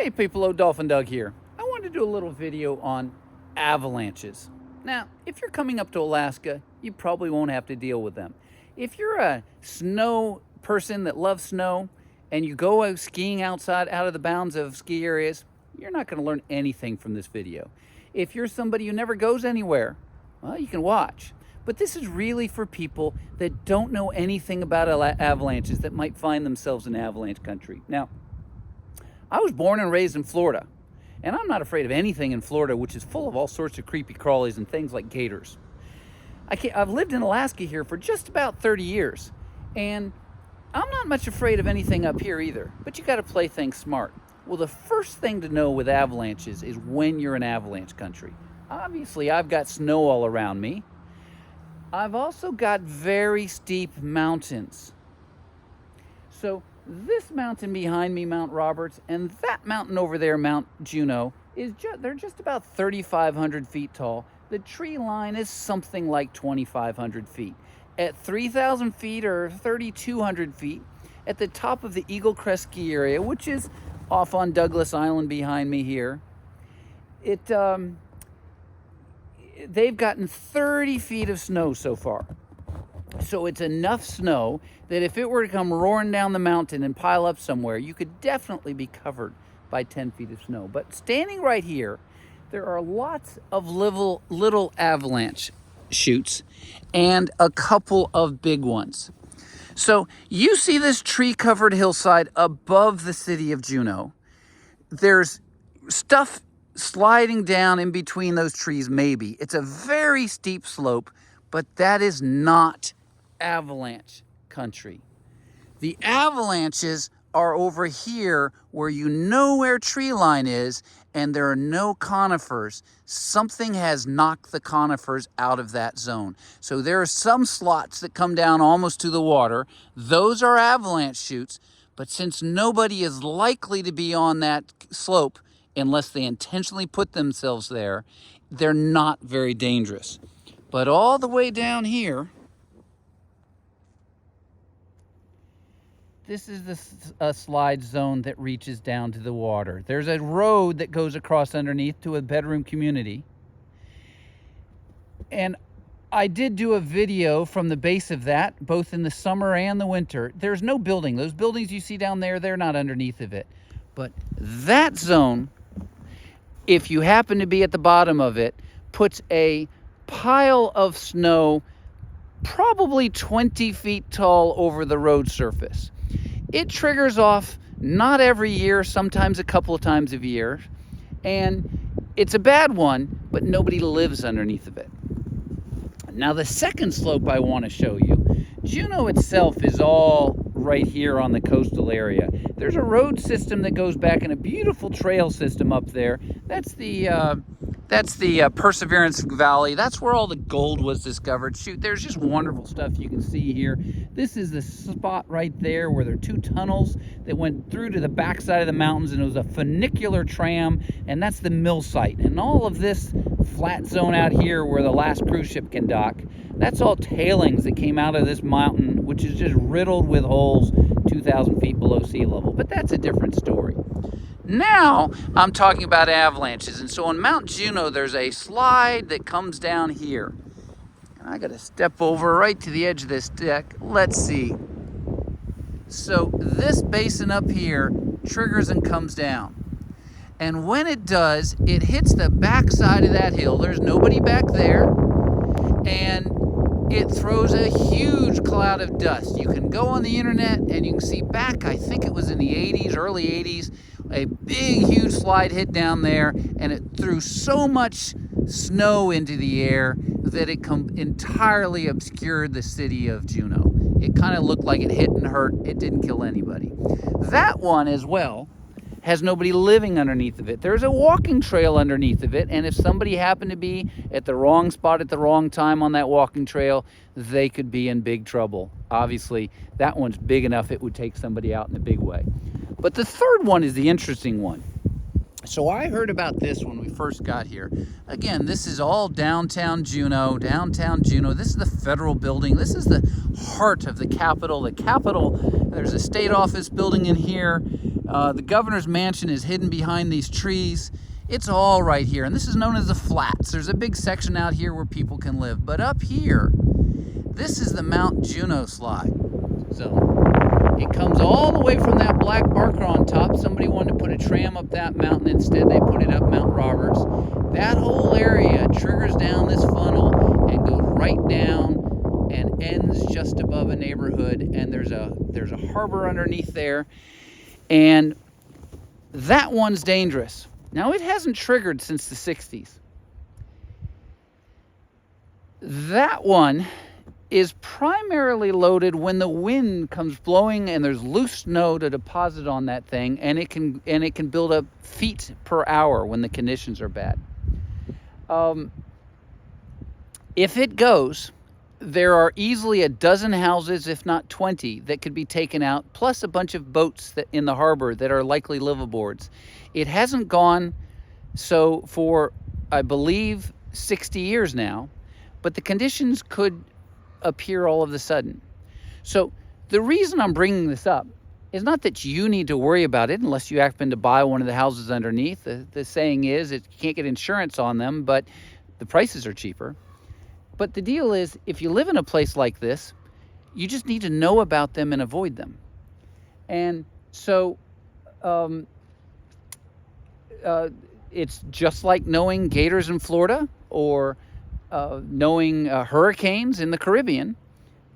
Hey people, Dolphin Doug here. I wanted to do a little video on avalanches. Now, if you're coming up to Alaska, you probably won't have to deal with them. If you're a snow person that loves snow and you go out skiing outside out of the bounds of ski areas, you're not going to learn anything from this video. If you're somebody who never goes anywhere, well, you can watch. But this is really for people that don't know anything about avalanches that might find themselves in avalanche country. Now, I was born and raised in Florida, and I'm not afraid of anything in Florida, which is full of all sorts of creepy crawlies and things like gators. I've lived in Alaska here for just about 30 years, and I'm not much afraid of anything up here either, but you got to play things smart. Well, the first thing to know with avalanches is when you're in avalanche country. Obviously, I've got snow all around me. I've also got very steep mountains. So this mountain behind me, Mount Roberts, and that mountain over there, Mount Juneau, they're just about 3,500 feet tall. The tree line is something like 2,500 feet. At 3,000 feet or 3,200 feet, at the top of the Eaglecrest Ski Area, which is off on Douglas Island behind me here, they've gotten 30 feet of snow so far. So it's enough snow that if it were to come roaring down the mountain and pile up somewhere, you could definitely be covered by 10 feet of snow. But standing right here, there are lots of little avalanche chutes and a couple of big ones. So you see this tree-covered hillside above the city of Juneau. There's stuff sliding down in between those trees, maybe. It's a very steep slope, but that is not avalanche country. The avalanches are over here where you know where tree line is and there are no conifers. Something has knocked the conifers out of that zone. So there are some slots that come down almost to the water. Those are avalanche chutes, but since nobody is likely to be on that slope unless they intentionally put themselves there, they're not very dangerous. But all the way down here, this is a slide zone that reaches down to the water. There's a road that goes across underneath to a bedroom community. And I did do a video from the base of that, both in the summer and the winter. There's no building. Those buildings you see down there, they're not underneath of it. But that zone, if you happen to be at the bottom of it, puts a pile of snow probably 20 feet tall over the road surface. It triggers off not every year, sometimes a couple of times a year, and it's a bad one, but nobody lives underneath of it. Now the second slope I want to show you, Juneau itself is all right here on the coastal area. There's a road system that goes back in a beautiful trail system up there. That's the Perseverance Valley. That's where all the gold was discovered. Shoot, there's just wonderful stuff you can see here. This is the spot right there where there are two tunnels that went through to the backside of the mountains, and it was a funicular tram, and that's the mill site. And all of this flat zone out here where the last cruise ship can dock, that's all tailings that came out of this mountain, which is just riddled with holes 2,000 feet below sea level. But that's a different story. Now I'm talking about avalanches, and so on Mount Juneau there's a slide that comes down here. And I gotta step over right to the edge of this deck. Let's see. So this basin up here triggers and comes down. And when it does, it hits the backside of that hill. There's nobody back there. And it throws a huge cloud of dust. You can go on the internet and you can see back, I think it was in the 80s, early 80s, a big, huge slide hit down there, and it threw so much snow into the air that it entirely obscured the city of Juneau. It kind of looked like it hit and hurt. It didn't kill anybody. That one as well has nobody living underneath of it. There's a walking trail underneath of it, and if somebody happened to be at the wrong spot at the wrong time on that walking trail, they could be in big trouble. Obviously, that one's big enough it would take somebody out in a big way. But the third one is the interesting one. So I heard about this when we first got here. Again, this is all downtown Juneau. This is the federal building. This is the heart of the Capitol. There's a state office building in here. The governor's mansion is hidden behind these trees. It's all right here, and this is known as the flats. There's a big section out here where people can live, but up here, this is the Mount Juneau slide zone. It comes all the way from that black marker on top. Somebody wanted to put a tram up that mountain. Instead, they put it up Mount Roberts. That whole area triggers down this funnel and goes right down and ends just above a neighborhood, and there's a harbor underneath there, and that one's dangerous. Now, it hasn't triggered since the 60s. That one is primarily loaded when the wind comes blowing and there's loose snow to deposit on that thing, and it can build up feet per hour when the conditions are bad. If it goes, there are easily a dozen houses, if not 20, that could be taken out, plus a bunch of boats that in the harbor that are likely liveaboards. It hasn't gone so for, I believe, 60 years now, but the conditions could appear all of a sudden. So the reason I'm bringing this up is not that you need to worry about it unless you happen to buy one of the houses underneath. The saying is you can't get insurance on them, but the prices are cheaper. But the deal is, if you live in a place like this, you just need to know about them and avoid them. And so it's just like knowing gators in Florida, or knowing hurricanes in the Caribbean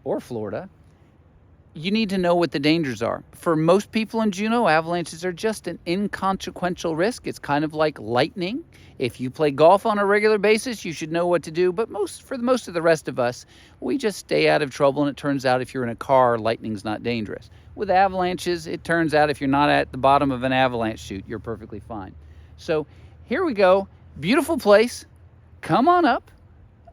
or Florida. You need to know what the dangers are. For most people in Juneau, avalanches are just an inconsequential risk. It's kind of like lightning. If you play golf on a regular basis, you should know what to do. But for most of the rest of us, we just stay out of trouble. And it turns out if you're in a car, lightning's not dangerous. With avalanches, it turns out if you're not at the bottom of an avalanche chute, you're perfectly fine. So here we go. Beautiful place. Come on up.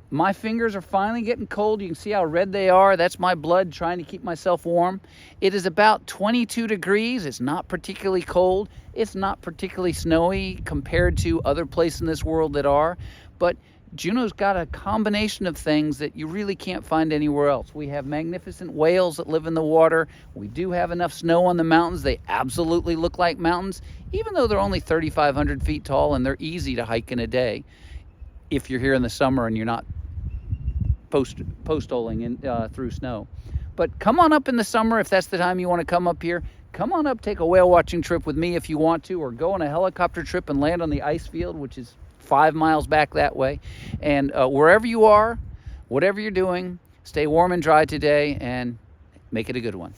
My fingers are finally getting cold. You can see how red they are. That's my blood trying to keep myself warm. It is about 22 degrees. It's not particularly cold. It's not particularly snowy compared to other places in this world that are. But Juneau's got a combination of things that you really can't find anywhere else. We have magnificent whales that live in the water. We do have enough snow on the mountains. They absolutely look like mountains, even though they're only 3,500 feet tall, and they're easy to hike in a day if you're here in the summer and you're not post-holing in through snow. But come on up in the summer if that's the time you want to come up here. Come on up, take a whale watching trip with me if you want to, or go on a helicopter trip and land on the ice field, which is 5 miles back that way. And wherever you are, whatever you're doing, stay warm and dry today and make it a good one.